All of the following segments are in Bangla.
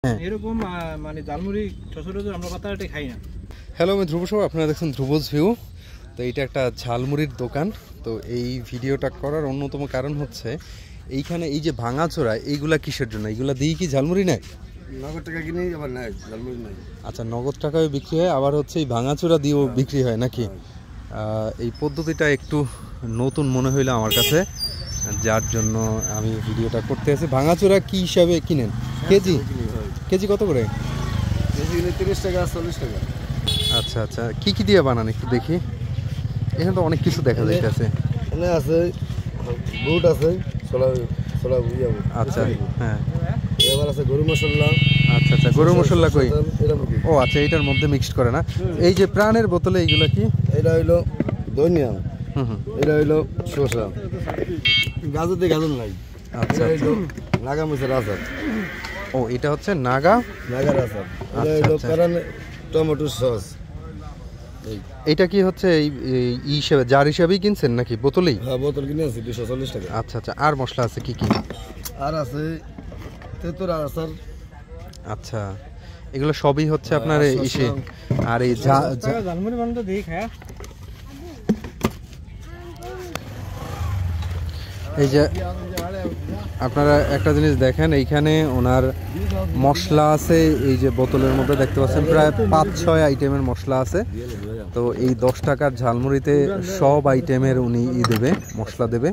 হ্যাঁ এরকম মানে ঝালমুড়ি সচরাচর আমরা পাতাটা খাই না। হ্যালো, আমি ধ্রুব সাহেব, আপনারা দেখছেন ধ্রুবজ ভিউ। তো এইটা একটা ঝালমুড়ির দোকান। তো এই ভিডিওটা করার অন্যতম কারণ হচ্ছে এইখানে এই যে ভাঙাচোরা এইগুলা কিসের জন্য? এইগুলা দিয়ে কি ঝালমুড়ি নেয়? নগদ টাকা কিনে আবার নেয়, ঝালমুড়ি নেয়। আচ্ছা, নগদ টাকায় বিক্রি হয়, আবার হচ্ছে এই ভাঙাচোরা দিয়েও বিক্রি হয় নাকি? এই পদ্ধতিটা একটু নতুন মনে হইলো আমার কাছে, যার জন্য আমি ভিডিওটা করতে আছি। ভাঙাচোরা কি হিসাবে কিনেন? কেজি কেজি কত করে? কেজি কিনে 30 টাকা 40 টাকা। আচ্ছা আচ্ছা, কি কি দিয়ে বানান একটু দেখি। এখানে তো অনেক কিছু দেখা যাইতেছে। এখানে আছে বুট আছে, ছোলা ছোলা বুঝিয়া। আচ্ছা হ্যাঁ, এবার আছে গরু মশলা। আচ্ছা আচ্ছা, গরু মশলা কই? এরকম কি? ও আচ্ছা, এইটার মধ্যে মিক্সড করে না। এই যে প্রাণের বোতলে এইগুলো কি? এটা হইলো ধনিয়া, হুম, এটা হইলো শসা, গাজর দিয়ে গাজর নাই। আচ্ছা এটা হইলো নাগা মরিচের আচার। ও, এটা হচ্ছে নাগার আচার। এটা হইলো কারণ টমেটো সস। এটা কি হচ্ছে এই হিসেবে জার হিসাবেই কিনছেন নাকি বোতলেই? হ্যাঁ, বোতল কিনে আছি 240 টাকা। আচ্ছা আচ্ছা, আর মশলা আছে কি কি? আর আছে তেঁতুল আচার। আচ্ছা, এগুলো সবই হচ্ছে আপনার ইসে। আর এই ঝালমুড়ি বানাতে দেই খায়া। এই যে আপনারা একটা জিনিস দেখেন, এইখানে ওনার মশলা আছে। এই যে বোতলের মধ্যে দেখতে পাচ্ছেন প্রায় 5-6 আইটেমের মশলা আছে। তো এই 10 টাকার ঝালমুড়িতে সব আইটেমের উনি দেবে, মশলা দেবে।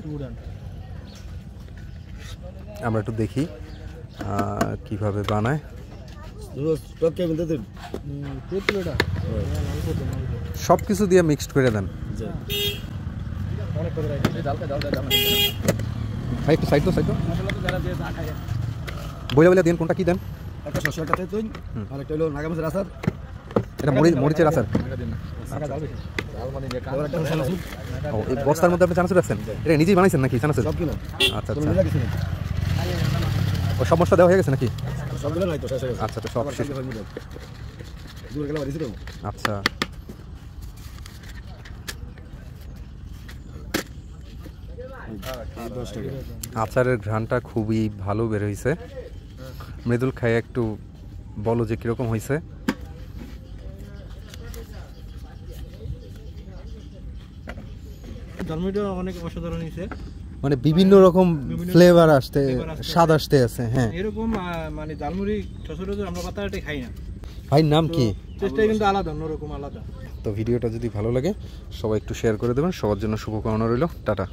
আমরা একটু দেখি কিভাবে বানায়। সব কিছু দিয়ে মিক্সড করে দেন ভাই। একটু সাইড তো বইলা বইলা দেন, কোনটা কি দেন? একটা শসা, একটা তেঁতুল, আর একটা হলো নাগা মরিচের আচার। এটা মরিচের আচার। ও, এই বস্তার মধ্যে আপনি চানাচুর রাখছেন? এটা নিজেই বানাইছেন নাকি চানাচুর? সব কিনা। আচ্ছা আচ্ছা, ও সব মশলা দেওয়া হয়ে গেছে নাকি? সবগুলো নাই তো, শেষ হয়ে গেছে। আচ্ছা আচ্ছা, সব শেষ। দূর গেলে বাড়ি ছিল। আচ্ছা, আচারের ঘ্রাণটা খুবই ভালো বের হয়েছে। মৃদুল খাই একটু বলো যে কিরকম হয়েছে। ঝালমুড়িটা অনেক অসাধারণ হয়েছে, মানে বিভিন্ন রকম ফ্লেভার আসতে, স্বাদ আসতে আছে। হ্যাঁ, এরকম মানে ঝালমুড়ি সচরাচর আমরা পাতাটা খাই না। ভাই নাম কি? টেস্টটাই কিন্তু আলাদা, অন্যরকম আলাদা। তো ভিডিওটা যদি ভালো লাগে সবাই একটু শেয়ার করে দেবেন। সবার জন্য শুভকামনা রইল। টাটা।